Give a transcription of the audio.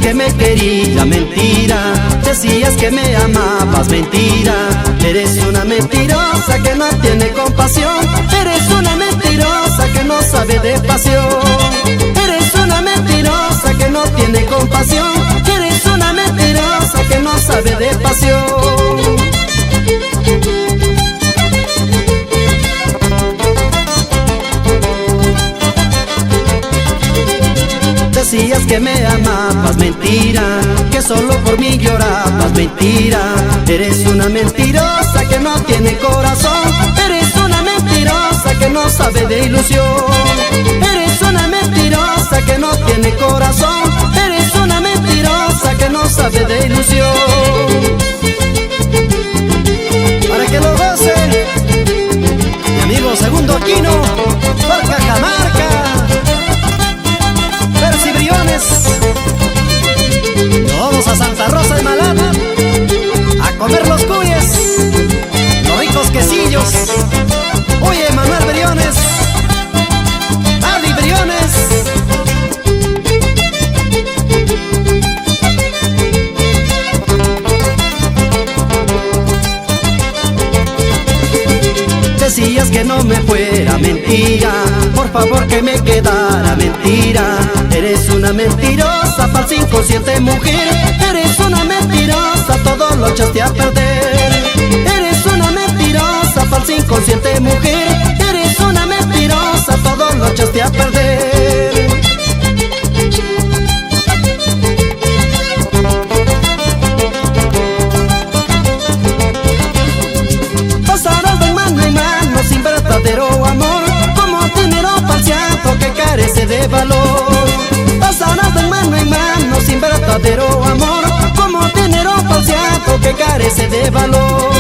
que me querías, mentira. Decías que me amabas, mentira. Eres una mentirosa que no tiene compasión. Eres una mentirosa que no sabe de pasión. Eres una mentirosa que no tiene compasión. Eres una mentirosa que no sabe de pasión. Decías que me amabas, mentira. Que solo por mí llorabas, mentira. Eres una mentirosa que no tiene corazón. Eres una mentirosa que no sabe de ilusión. Eres una mentirosa que no tiene corazón. Eres una mentirosa que no sabe de ilusión. Para que lo goce mi amigo Segundo Aquino, por Cajamarca. Nos vamos a Santa Rosa de Malata a comer los cuyes, los ricos quesillos. Oye, Manuel Briones, Adi Briones. Decías que no me fuera, mentira. Por favor que me quedara, mentira. Eres una mentirosa, falsa, inconsciente mujer. Eres una mentirosa, todo lo echaste a perder. Eres una mentirosa, falsa, inconsciente mujer. Eres una mentirosa, todo lo echaste a perder. Pasarás de mano en mano sin verdadero amor, como dinero falseado que carece de valor. Pasarás de mano en mano sin verdadero amor, como dinero falseado que carece de valor.